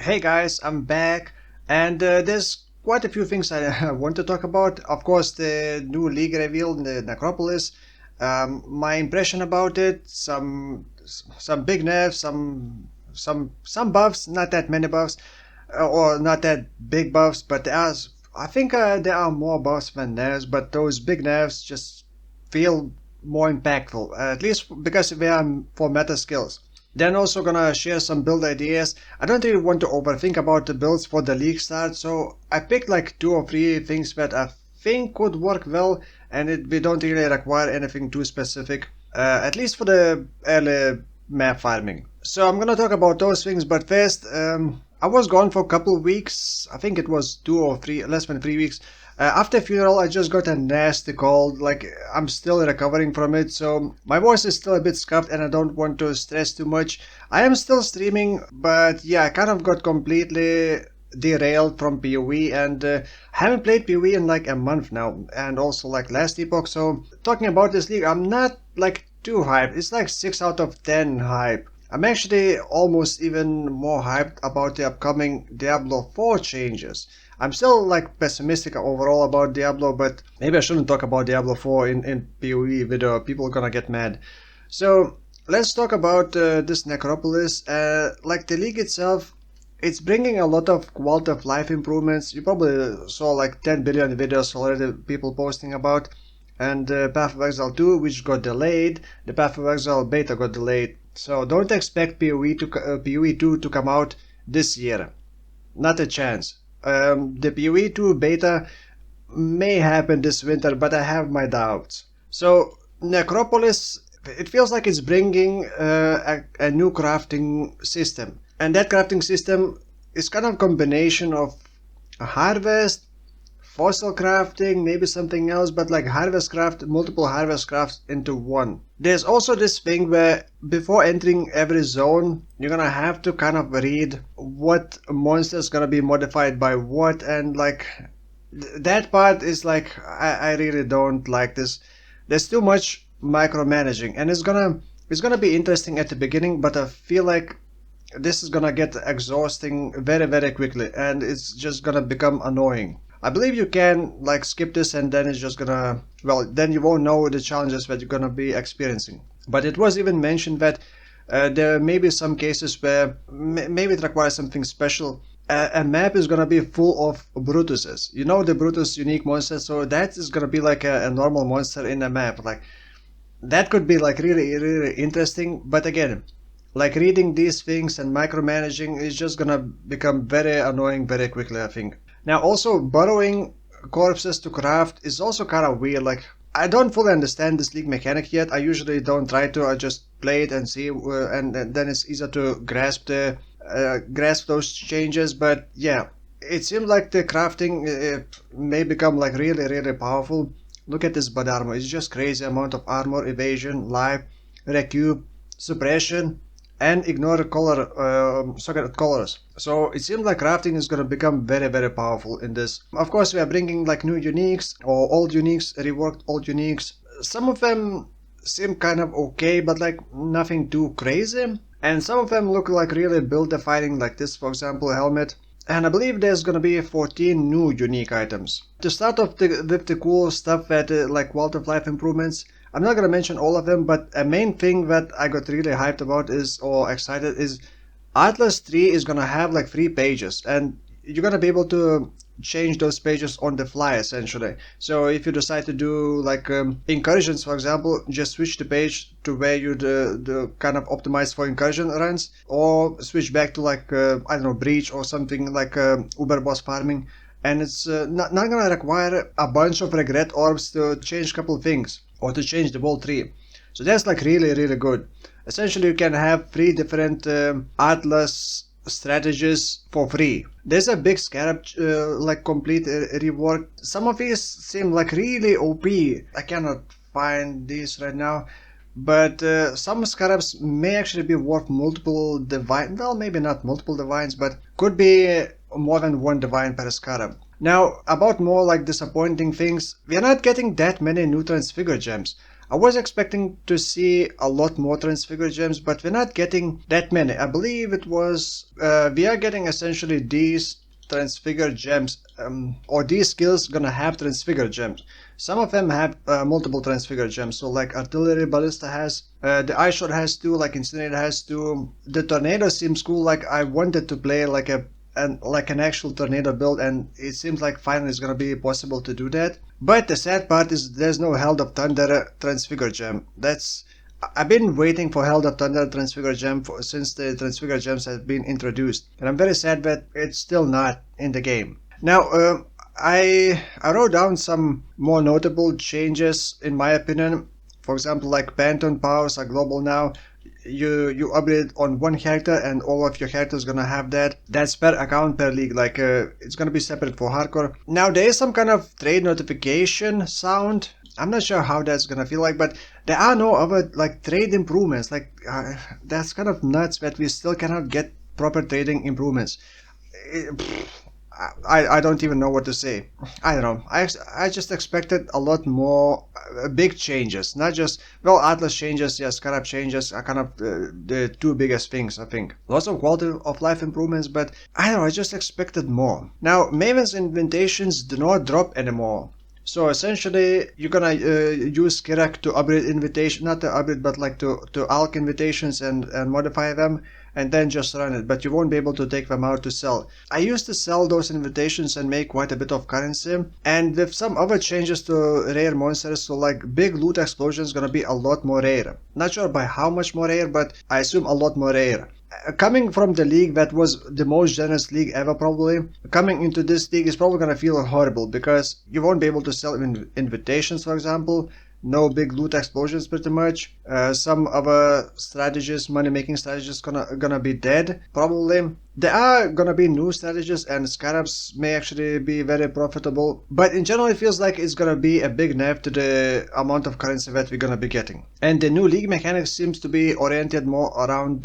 Hey guys, I'm back, and there's quite a few things I want to talk about. Of course, the new league reveal, the Necropolis, my impression about it, some big nerfs, some buffs, not that many buffs, or not that big buffs, but I think there are more buffs than nerfs, but those big nerfs just feel more impactful, at least because they are for meta skills. Then also gonna share some build ideas. I don't really want to overthink about the builds for the league start, so I picked like 2 or 3 things that I think could work well, and we don't really require anything too specific, at least for the early map farming. So I'm gonna talk about those things, but first, I was gone for a couple of weeks. I think it was 2 or 3, less than 3 weeks. After funeral, I just got a nasty cold. Like, I'm still recovering from it, so my voice is still a bit scuffed, and I don't want to stress too much. I am still streaming, but yeah, I kind of got completely derailed from PoE, and haven't played PoE in like a month now, and also like last epoch. So talking about this league, I'm not like too hyped. It's like 6 out of 10 hype. I'm actually almost even more hyped about the upcoming Diablo 4 changes. I'm still like pessimistic overall about Diablo, but maybe I shouldn't talk about Diablo 4 in PoE video. People are gonna get mad. So let's talk about this Necropolis. Like the league itself, it's bringing a lot of quality of life improvements. You probably saw like 10 billion videos already people posting about. And Path of Exile 2, which got delayed. The Path of Exile beta got delayed. So don't expect PoE 2 to come out this year. Not a chance. The PoE 2 beta may happen this winter, but I have my doubts. So Necropolis, it feels like it's bringing a new crafting system. And that crafting system is kind of a combination of a harvest, fossil crafting, maybe something else, but like multiple harvest crafts into one. There's also this thing where before entering every zone, you're gonna have to kind of read what monster is gonna be modified by what, and like that part is like I really don't like this. There's too much micromanaging, and it's gonna be interesting at the beginning, but I feel like this is gonna get exhausting very quickly, and it's just gonna become annoying. I believe you can like skip this, and then it's just gonna, well, then you won't know the challenges that you're gonna be experiencing. But it was even mentioned that there may be some cases where maybe it requires something special. A map is gonna be full of Brutuses. You know, the Brutus unique monster, so that is gonna be like a normal monster in a map. Like that could be like really interesting. But again, like reading these things and micromanaging is just gonna become very annoying very quickly, I think. Now also borrowing corpses to craft is also kind of weird. Like I don't fully understand this league mechanic yet. I usually don't try to. I just play it and see, and then it's easier to grasp those changes. But yeah, it seems like the crafting may become like really powerful. Look at this bud armor. It's just crazy amount of armor, evasion, life, recoup, suppression, and ignore socket colors. So it seems like crafting is gonna become very powerful in this. Of course, we are bringing like new uniques or old uniques, reworked old uniques. Some of them seem kind of okay, but like nothing too crazy. And some of them look like really build defining, like this, for example, helmet. And I believe there's gonna be 14 new unique items. To start off with the cool stuff that like quality of life improvements, I'm not gonna mention all of them, but a main thing that I got really hyped about or excited is Atlas 3 is gonna have like 3 pages, and you're gonna be able to change those pages on the fly essentially. So if you decide to do like incursions, for example, just switch the page to where you the kind of optimize for incursion runs, or switch back to like I don't know, breach or something like uber boss farming, and it's not gonna require a bunch of regret orbs to change a couple of things or to change the whole tree. So that's like really good. Essentially you can have 3 different Atlas strategies for free. There's a big scarab like complete rework. Some of these seem like really OP. I cannot find these right now, but some scarabs may actually be worth multiple divine, well, maybe not multiple divines, but could be more than 1 divine per scarab. Now, about more like disappointing things, we are not getting that many new transfigure gems. I was expecting to see a lot more transfigure gems, but we're not getting that many. I believe it was we are getting essentially these transfigure gems, or these skills gonna have transfigure gems. Some of them have multiple transfigure gems. So like artillery ballista has, the ice shot has two, like incinerator has two. The tornado seems cool. Like I wanted to play like an actual tornado build, and it seems like finally it's gonna be possible to do that. But the sad part is there's no Held of Thunder transfigure gem. I've been waiting for Held of Thunder transfigure gem since the transfigure gems have been introduced, and I'm very sad that it's still not in the game. Now, I wrote down some more notable changes in my opinion. For example, like Pantheon powers are global now. You upgrade on one character and all of your characters gonna have that. That's per account per league. Like it's gonna be separate for hardcore. Now there is some kind of trade notification sound. I'm not sure how that's gonna feel like, but there are no other like trade improvements. Like that's kind of nuts that we still cannot get proper trading improvements. I don't even know what to say. I don't know. I just expected a lot more big changes. Not just, well, Atlas changes, yes, Scarab changes are kind of the two biggest things, I think. Lots of quality of life improvements, but I don't know, I just expected more. Now, Maven's invitations do not drop anymore. So essentially, you're gonna use Kirak to upgrade invitation, not to upgrade, but like to alch invitations and modify them, and then just run it. But you won't be able to take them out to sell. I used to sell those invitations and make quite a bit of currency. And with some other changes to rare monsters, so like big loot explosions gonna be a lot more rare. Not sure by how much more rare, but I assume a lot more rare. Coming from the league that was the most generous league ever, probably coming into this league is probably gonna feel horrible because you won't be able to sell invitations, for example. No big loot explosions, pretty much. Some other strategies, money making strategies, gonna be dead probably. There are gonna be new strategies, and scarabs may actually be very profitable, but in general it feels like it's gonna be a big nerf to the amount of currency that we're gonna be getting. And the new league mechanics seems to be oriented more around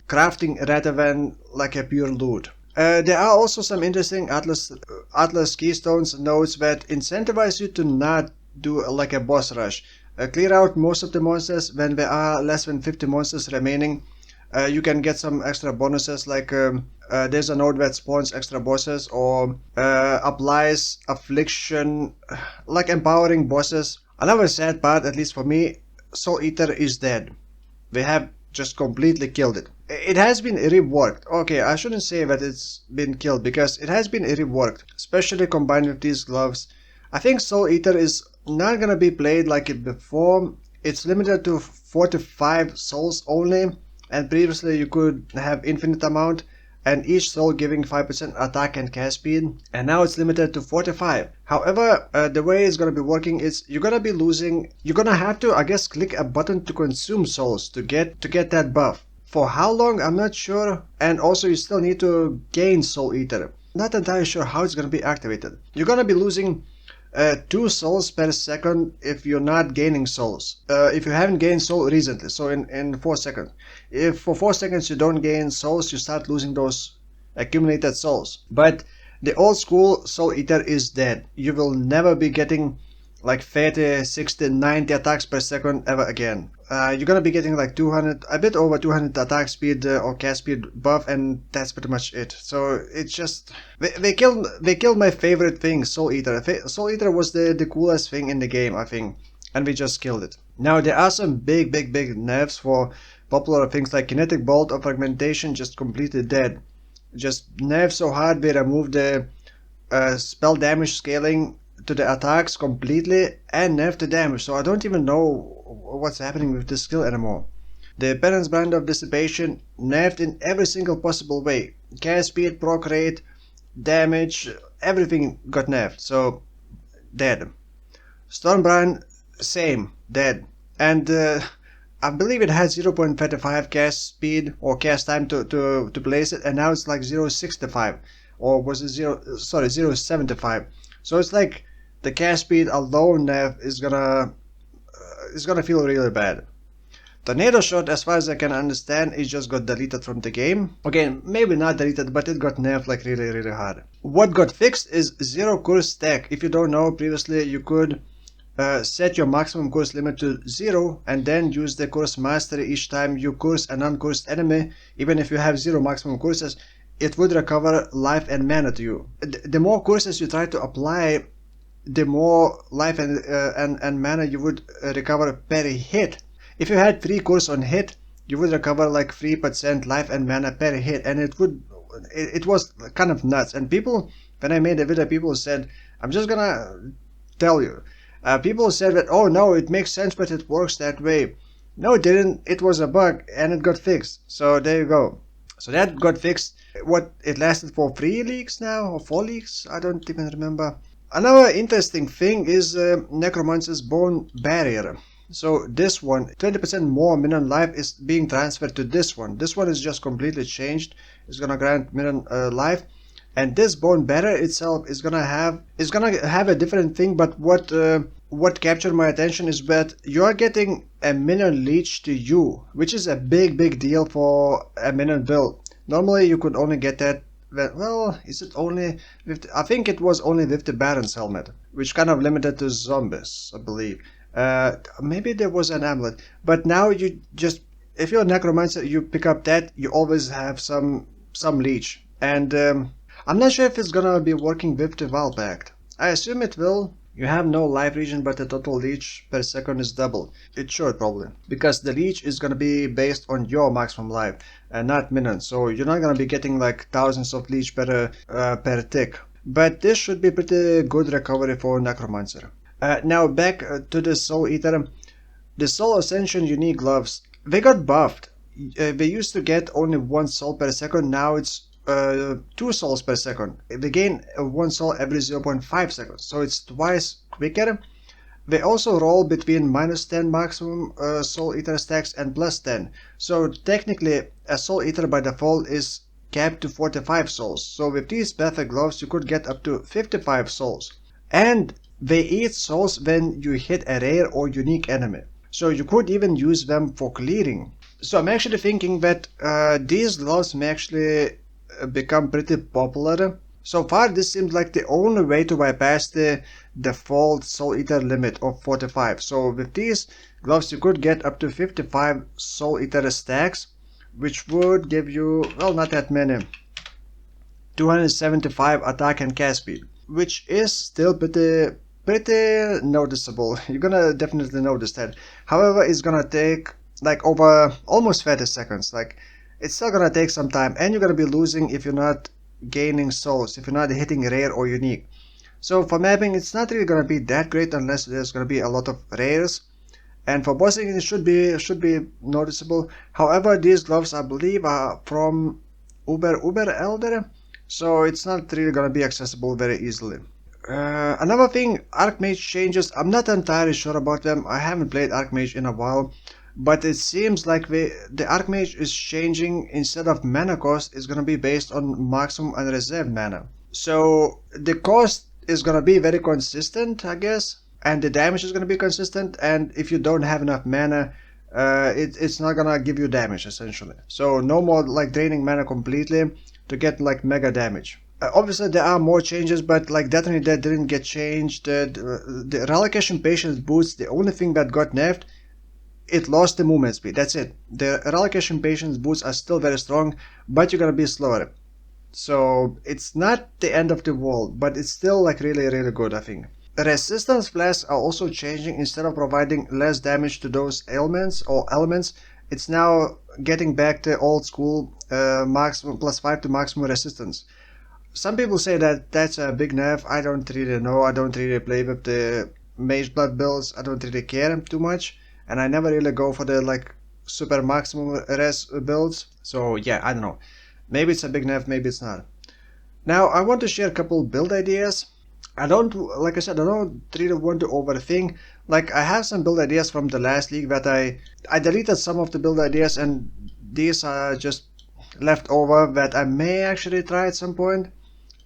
crafting rather than like a pure loot. There are also some interesting Atlas Keystones nodes that incentivize you to not do like a boss rush. Clear out most of the monsters when there are less than 50 monsters remaining. You can get some extra bonuses, like there's a node that spawns extra bosses or applies affliction, like empowering bosses. Another sad part, at least for me, Soul Eater is dead. They have just completely killed it. It has been reworked. Okay, I shouldn't say that it's been killed because it has been reworked, especially combined with these gloves. I think Soul Eater is not gonna be played like it before. It's limited to 45 souls only, and previously you could have infinite amount and each soul giving 5% attack and cast speed, and now it's limited to 45. However, the way it's gonna be working is you're gonna have to, I guess, click a button to consume souls to get that buff. For how long, I'm not sure, and also you still need to gain Soul Eater. Not entirely sure how it's gonna be activated. You're gonna be losing 2 souls per second if you're not gaining souls. If you haven't gained soul recently, so in 4 seconds. If for 4 seconds you don't gain souls, you start losing those accumulated souls. But the old school Soul Eater is dead. You will never be getting like 30, 60, 90 attacks per second ever again. You're gonna be getting like 200, a bit over 200 attack speed or cast speed buff, and that's pretty much it. So it's just they killed my favorite thing, Soul Eater. Soul Eater was the coolest thing in the game, I think, and we just killed it. Now there are some big nerfs for popular things like Kinetic Bolt or Fragmentation, just completely dead. Just nerfed so hard they removed the spell damage scaling to the attacks completely and nerfed the damage, so I don't even know what's happening with this skill anymore. The Penance Brand of Dissipation nerfed in every single possible way. Cast speed, proc rate, damage, everything got nerfed, so dead. Stormbrand, same, dead. And I believe it had 0.35 cast speed or cast time to place it, and now it's like 0.65, or was it 0.75. So it's like the cast speed alone is gonna feel really bad. Tornado Shot, as far as I can understand, it just got deleted from the game. Okay, maybe not deleted, but it got nerfed like really hard. What got fixed is Zero Curse Stack. If you don't know, previously you could set your maximum curse limit to 0 and then use the curse mastery each time you curse a non-cursed enemy. Even if you have 0 maximum curses, it would recover life and mana to you. The more curses you try to apply, the more life and mana you would recover per hit. If you had 3 curse on hit, you would recover like 3% life and mana per hit, and it was kind of nuts. And people, when I made the video, people said, I'm just gonna tell you, people said that, oh no, it makes sense, but it works that way. No, it didn't. It was a bug and it got fixed. So there you go. So that got fixed. What, it lasted for 3 leagues now, or 4 leagues? I don't even remember. Another interesting thing is Necromancer's Bone Barrier. So this one, 20% more minion life is being transferred to this one. This one is just completely changed. It's gonna grant minion life. And this Bone Barrier itself is gonna have a different thing, but what captured my attention is that you are getting a minion leech to you, which is a big deal for a minion build. Normally you could only get that, well, is it only with, I think it was only with the Baron's helmet, which kind of limited to zombies, I believe. Maybe there was an amulet, but now you just, if you're a necromancer, you pick up that, you always have some leech. And I'm not sure if it's gonna be working with the Val Pact. I assume it will. You have no life regen, but the total leech per second is double. It should probably, because the leech is gonna be based on your maximum life and not minions. So you're not gonna be getting like thousands of leech per tick. But this should be pretty good recovery for Necromancer. Now back to the Soul Eater. The Soul Ascension unique gloves, they got buffed. They used to get only 1 soul per second. Now it's 2 souls per second. They gain 1 soul every 0.5 seconds, so it's twice quicker. They also roll between -10 maximum Soul Eater stacks and +10. So technically a Soul Eater by default is capped to 45 souls. So with these Path of gloves you could get up to 55 souls. And they eat souls when you hit a rare or unique enemy. So you could even use them for clearing. So I'm actually thinking that these gloves may actually become pretty popular. So far this seems like the only way to bypass the default Soul Eater limit of 45. So with these gloves you could get up to 55 Soul Eater stacks, which would give you, well, not that many, 275 attack and cast speed, which is still pretty noticeable. You're gonna definitely notice that. However, it's gonna take like over almost 30 seconds. Like, it's still gonna take some time, and you're gonna be losing if you're not gaining souls, if you're not hitting rare or unique. So for mapping, it's not really gonna be that great unless there's gonna be a lot of rares. And for bossing, it should be noticeable. However, these gloves, I believe, are from Uber Elder, so it's not really gonna be accessible very easily. Another thing, Archmage changes. I'm not entirely sure about them. I haven't played Archmage in a while. But it seems like the Archmage is changing. Instead of mana cost, it's gonna be based on maximum and reserve mana. So the cost is gonna be very consistent, I guess, and the damage is gonna be consistent. And if you don't have enough mana, it's not gonna give you damage essentially. So no more like draining mana completely to get like mega damage. Obviously there are more changes, but like definitely that didn't get changed. The relocation patience boots, the only thing that got nerfed. It lost the movement speed, that's it. The relocation patience boots are still very strong, but you're gonna be slower. So it's not the end of the world, but it's still like really good, I think. Resistance flasks are also changing. Instead of providing less damage to those ailments or elements, it's now getting back to old school maximum +5 to maximum resistance. Some people say that that's a big nerf. I don't really know. I don't really play with the Mage Blood builds. I don't really care too much. And I never really go for the like super maximum res builds. So yeah, I don't know. Maybe it's a big nerf, maybe it's not. Now I want to share a couple build ideas. I don't, like I said, I don't really want to overthink. Like, I have some build ideas from the last league that I deleted some of the build ideas, and these are just left over that I may actually try at some point.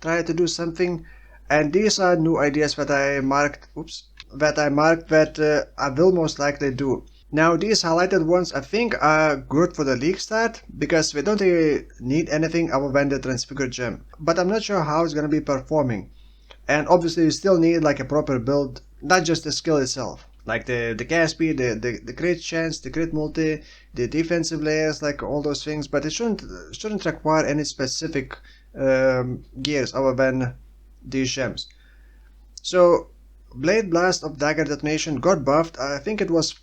Try to do something. And these are new ideas that I marked, that I will most likely do. Now these highlighted ones I think are good for the league start, because we don't really need anything other than the Transfigured Gem. But I'm not sure how it's gonna be performing. And obviously you still need like a proper build not just the skill itself. Like the cast speed, the crit chance, the crit multi, the defensive layers, like all those things. But it shouldn't require any specific gears other than these gems. So Blade Blast of Dagger Detonation got buffed. I think it was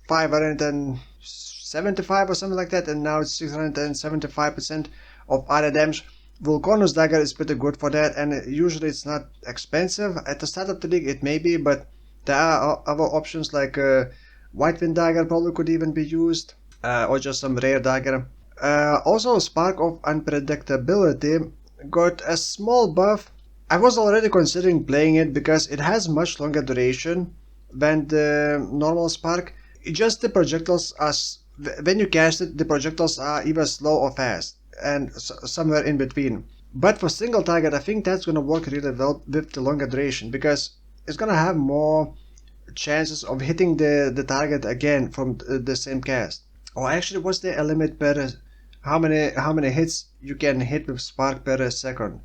575 or something like that, and now it's 675% of auto damage. Vulcanus Dagger is pretty good for that, and usually it's not expensive. At the start of the league it may be, but there are other options like Whitewind Dagger probably could even be used, or just some rare dagger. Also Spark of Unpredictability got a small buff. I was already considering playing it because it has much longer duration than the normal Spark. It just the projectiles are, when you cast it, the projectiles are either slow or fast, and somewhere in between. But for single target, I think that's gonna work really well with the longer duration because it's gonna have more chances of hitting the target again from the same cast. Or actually, was there a limit per how many hits you can hit with Spark per second?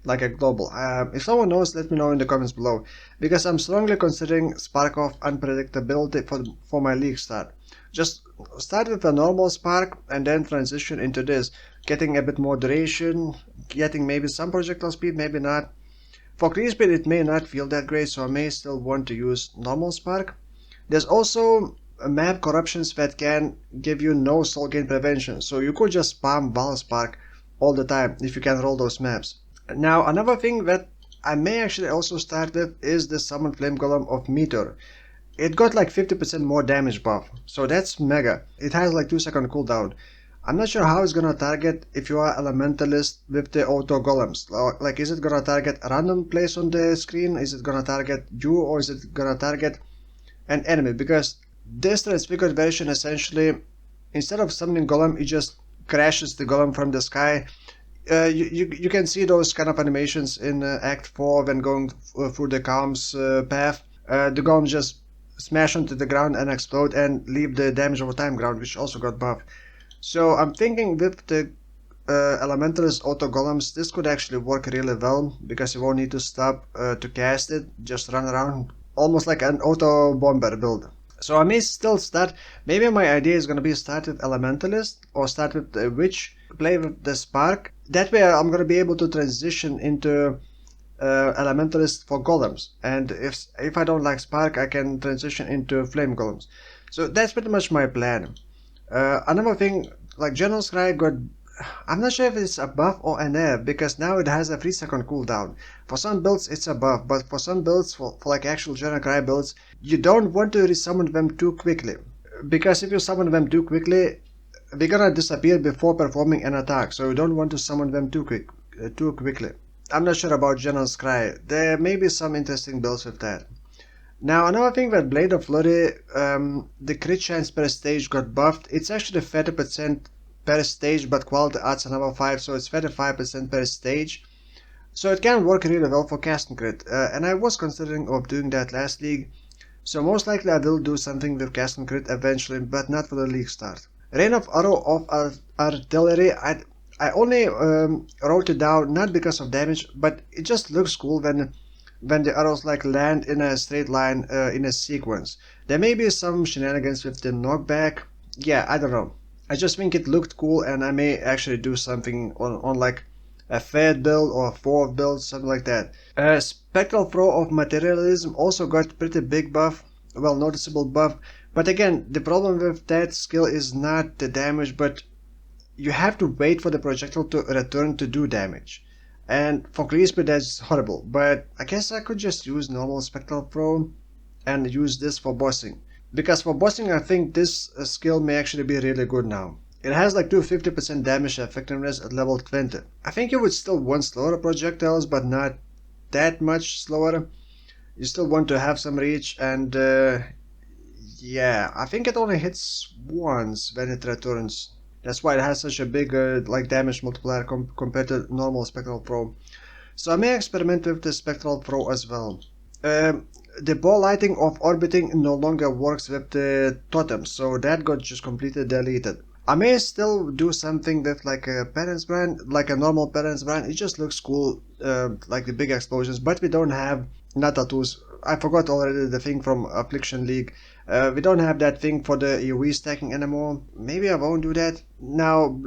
Like a global. If someone knows, let me know in the comments below, because I'm strongly considering Spark of Unpredictability for my league start. Just start with a normal Spark and then transition into this, getting a bit more duration, getting maybe some projectile speed, maybe not. For clear speed it may not feel that great, so I may still want to use normal Spark. There's also map corruptions that can give you no soul gain prevention, so you could just spam Val Spark all the time if you can roll those maps. Now another thing that I may actually also start with is the Summon Flame Golem of Meteor. It got like 50% more damage buff, so that's mega. It has like 2-second cooldown. I'm not sure how it's gonna target if you are Elementalist with the auto golems. Like, is it gonna target a random place on the screen? Is it gonna target you, or is it gonna target an enemy? Because this transfigured version essentially, instead of summoning golem, it just crashes the golem from the sky. You can see those kind of animations in Act 4 when going through the calms path. The golem just smash onto the ground and explode and leave the damage over time ground, which also got buffed. So I'm thinking with the Elementalist auto golems, this could actually work really well because you won't need to stop to cast it, just run around almost like an auto bomber build. So I may still start, maybe my idea is gonna be start with Elementalist or start with the Witch, play with the Spark. That way I'm gonna be able to transition into Elementalist for golems, and if I don't like Spark, I can transition into Flame golems. So that's pretty much my plan. Another thing, like General Scry got, I'm not sure if it's a buff or a nerf, because now it has a 3-second cooldown. For some builds it's a buff, but for some builds, for like actual General Scry builds, you don't want to resummon them too quickly, because if you summon them too quickly, they're gonna disappear before performing an attack, so you don't want to summon them too quickly. I'm not sure about General Scry. There may be some interesting builds with that. Now another thing that Blade of Flurry, the crit chance per stage got buffed. It's actually 30% per stage, but quality adds another 5, so it's 35% per stage. So it can work really well for cast and crit, and I was considering of doing that last league. So most likely I will do something with cast and crit eventually, but not for the league start. Rain of Arrow of Artillery, I only wrote it down not because of damage, but it just looks cool when the arrows like land in a straight line in a sequence. There may be some shenanigans with the knockback. Yeah, I don't know. I just think it looked cool, and I may actually do something on like a third build or a fourth build, something like that. Spectral Throw of Materialism also got pretty big buff, well, noticeable buff. But again, the problem with that skill is not the damage, but you have to wait for the projectile to return to do damage. And for clear speed that's horrible, but I guess I could just use normal Spectral Throw and use this for bossing. Because for bossing I think this skill may actually be really good now. It has like 250% damage effectiveness at level 20. I think you would still want slower projectiles, but not that much slower. You still want to have some reach, and yeah, I think it only hits once when it returns. That's why it has such a big like damage multiplier compared to normal Spectral Throw. So I may experiment with the Spectral Throw as well. The ball lighting of orbiting no longer works with the totems, so that got just completely deleted. I may still do something with like a Parents Brand, like a normal Parents Brand. It just looks cool, like the big explosions, but we don't have Natatus I forgot already the thing from Affliction League. We don't have that thing for the AoE stacking anymore. Maybe I won't do that. Now,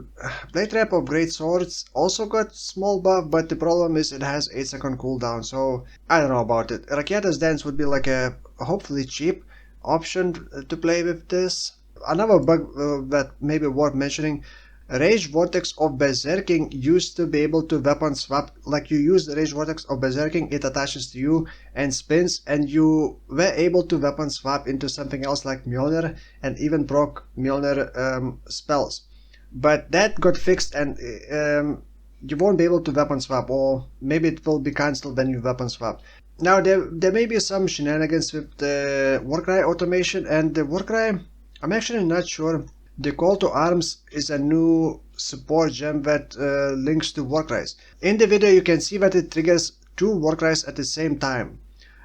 Blade Trap of Great Swords also got small buff, but the problem is it has 8-second cooldown, so I don't know about it. Rakiata's Dance would be like a hopefully cheap option to play with this. Another bug that may be worth mentioning, Rage Vortex of Berserking used to be able to weapon swap. Like you use the Rage Vortex of Berserking, it attaches to you and spins, and you were able to weapon swap into something else like Mjolnir and even proc Mjolnir spells. But that got fixed, and you won't be able to weapon swap, or maybe it will be cancelled when you weapon swap. Now there may be some shenanigans with the Warcry automation, and the Warcry, I'm actually not sure. The Call to Arms is a new support gem that links to Warcries. In the video you can see that it triggers 2 Warcries at the same time,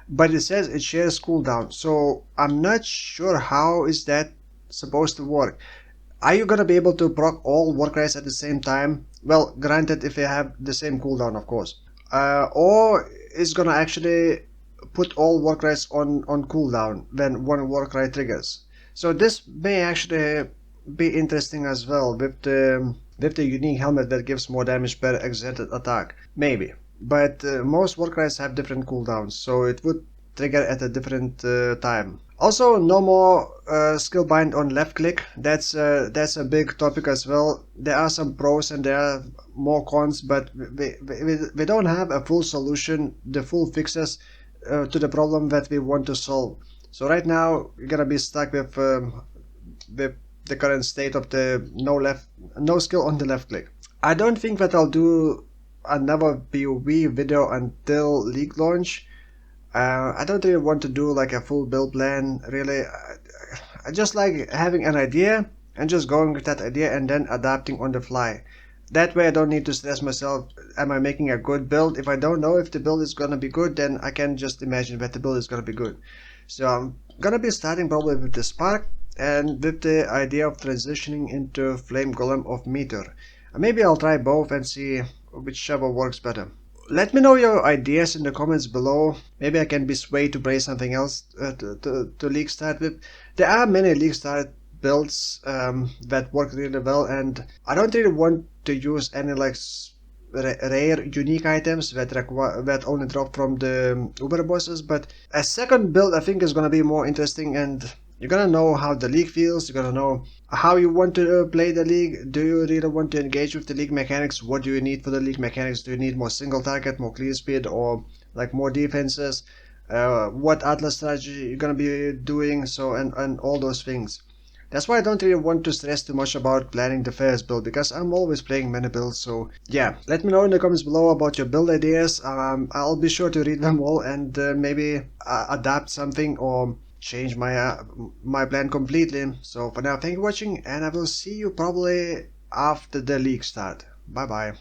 but it says it shares cooldown, so I'm not sure how is that supposed to work. Are you gonna be able to proc all Warcries at the same time? Well, granted if they have the same cooldown, of course. Or is gonna actually put all Warcries on cooldown when one Warcry triggers. So this may actually be interesting as well with the unique helmet that gives more damage per exerted attack. Maybe. But most Warcries have different cooldowns, so it would trigger at a different time. Also, no more skill bind on left click. That's a big topic as well. There are some pros and there are more cons, but we don't have a full solution, the full fixes to the problem that we want to solve. So right now we're gonna be stuck with the current state of the no skill on the left click. I don't think that I'll do another PoE video until League launch. I don't really want to do like a full build plan, really. I just like having an idea and just going with that idea and then adapting on the fly. That way I don't need to stress myself, am I making a good build? If I don't know if the build is gonna be good, then I can just imagine that the build is gonna be good. So I'm gonna be starting probably with the Spark and with the idea of transitioning into Flame Golem of Meteor. Maybe I'll try both and see whichever works better. Let me know your ideas in the comments below. Maybe I can be swayed to play something else to League Start with. There are many League Start builds that work really well, and I don't really want to use any like rare unique items that only drop from the Uber bosses, but a second build I think is gonna be more interesting, and you're gonna know how the league feels, you're gonna know how you want to play the league. Do you really want to engage with the league mechanics? What do you need for the league mechanics? Do you need more single target, more clear speed, or like more defenses? What Atlas strategy you're gonna be doing, so and all those things. That's why I don't really want to stress too much about planning the first build, because I'm always playing many builds. So yeah, let me know in the comments below about your build ideas. I'll be sure to read them all and maybe adapt something or change my plan completely. So for now, thank you for watching, and I will see you probably after the league start. Bye bye.